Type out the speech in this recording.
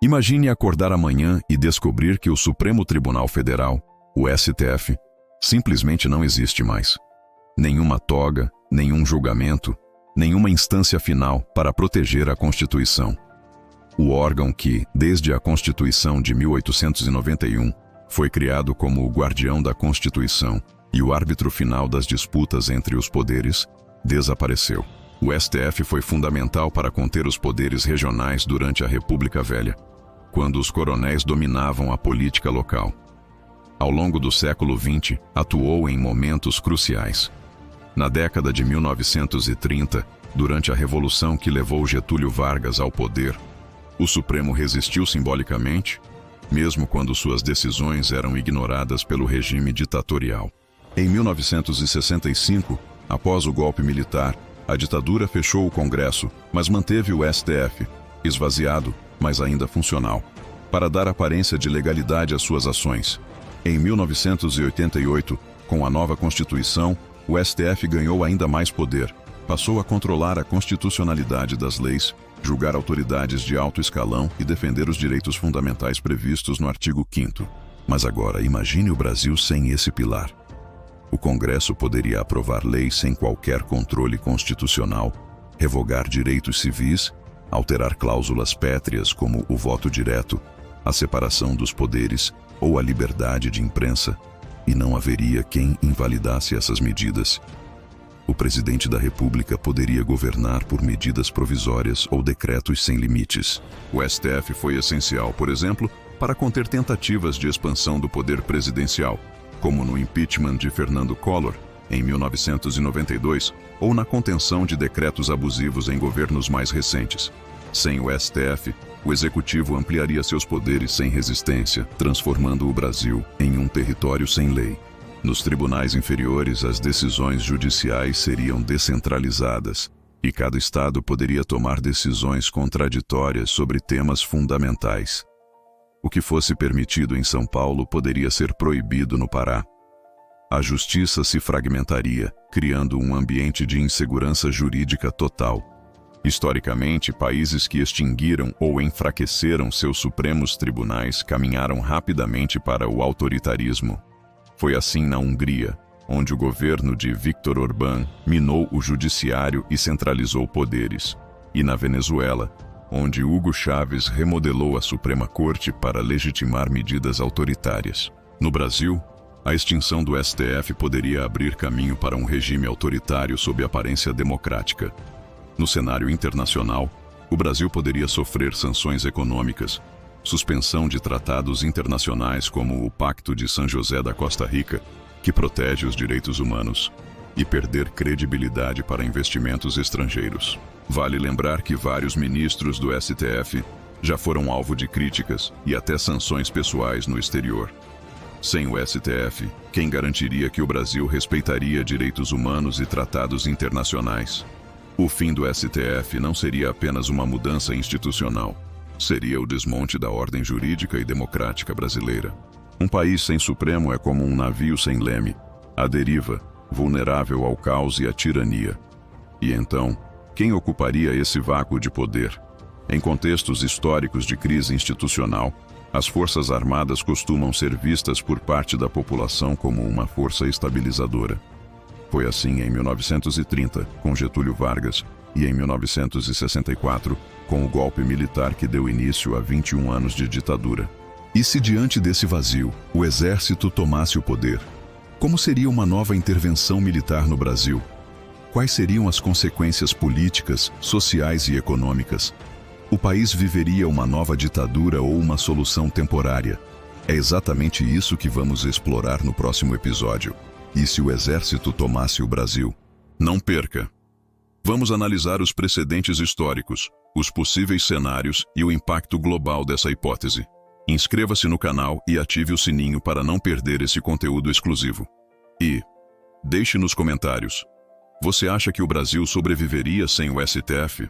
Imagine acordar amanhã e descobrir que o Supremo Tribunal Federal, o STF, simplesmente não existe mais. Nenhuma toga, nenhum julgamento, nenhuma instância final para proteger a Constituição. O órgão que, desde a Constituição de 1891, foi criado como o guardião da Constituição e o árbitro final das disputas entre os poderes, desapareceu. O STF foi fundamental para conter os poderes regionais durante a República Velha, quando os coronéis dominavam a política local. Ao longo do século XX, atuou em momentos cruciais. Na década de 1930, durante a revolução que levou Getúlio Vargas ao poder, o Supremo resistiu simbolicamente, mesmo quando suas decisões eram ignoradas pelo regime ditatorial. Em 1965, após o golpe militar, a ditadura fechou o Congresso, mas manteve o STF, esvaziado, mas ainda funcional, para dar aparência de legalidade às suas ações. Em 1988, com a nova Constituição, o STF ganhou ainda mais poder, passou a controlar a constitucionalidade das leis, julgar autoridades de alto escalão e defender os direitos fundamentais previstos no artigo 5º. Mas agora, imagine o Brasil sem esse pilar. O Congresso poderia aprovar leis sem qualquer controle constitucional, revogar direitos civis, alterar cláusulas pétreas como o voto direto, a separação dos poderes ou a liberdade de imprensa, e não haveria quem invalidasse essas medidas. O presidente da República poderia governar por medidas provisórias ou decretos sem limites. O STF foi essencial, por exemplo, para conter tentativas de expansão do poder presidencial, como no impeachment de Fernando Collor, em 1992, ou na contenção de decretos abusivos em governos mais recentes. Sem o STF, o Executivo ampliaria seus poderes sem resistência, transformando o Brasil em um território sem lei. Nos tribunais inferiores, as decisões judiciais seriam descentralizadas, e cada estado poderia tomar decisões contraditórias sobre temas fundamentais. O que fosse permitido em São Paulo poderia ser proibido no Pará. A justiça se fragmentaria, criando um ambiente de insegurança jurídica total. Historicamente, países que extinguiram ou enfraqueceram seus supremos tribunais caminharam rapidamente para o autoritarismo. Foi assim na Hungria, onde o governo de Viktor Orbán minou o judiciário e centralizou poderes, e na Venezuela, onde Hugo Chávez remodelou a Suprema Corte para legitimar medidas autoritárias. No Brasil, a extinção do STF poderia abrir caminho para um regime autoritário sob aparência democrática. No cenário internacional, o Brasil poderia sofrer sanções econômicas, suspensão de tratados internacionais como o Pacto de San José da Costa Rica, que protege os direitos humanos, e perder credibilidade para investimentos estrangeiros. Vale lembrar que vários ministros do STF já foram alvo de críticas e até sanções pessoais no exterior. Sem o STF, quem garantiria que o Brasil respeitaria direitos humanos e tratados internacionais? O fim do STF não seria apenas uma mudança institucional, seria o desmonte da ordem jurídica e democrática brasileira. Um país sem Supremo é como um navio sem leme, à deriva, vulnerável ao caos e à tirania. E então, quem ocuparia esse vácuo de poder? Em contextos históricos de crise institucional, as Forças Armadas costumam ser vistas por parte da população como uma força estabilizadora. Foi assim em 1930, com Getúlio Vargas, e em 1964, com o golpe militar que deu início a 21 anos de ditadura. E se diante desse vazio, o exército tomasse o poder? Como seria uma nova intervenção militar no Brasil? Quais seriam as consequências políticas, sociais e econômicas? O país viveria uma nova ditadura ou uma solução temporária? É exatamente isso que vamos explorar no próximo episódio. E se o exército tomasse o Brasil? Não perca! Vamos analisar os precedentes históricos, os possíveis cenários e o impacto global dessa hipótese. Inscreva-se no canal e ative o sininho para não perder esse conteúdo exclusivo. E deixe nos comentários: você acha que o Brasil sobreviveria sem o STF?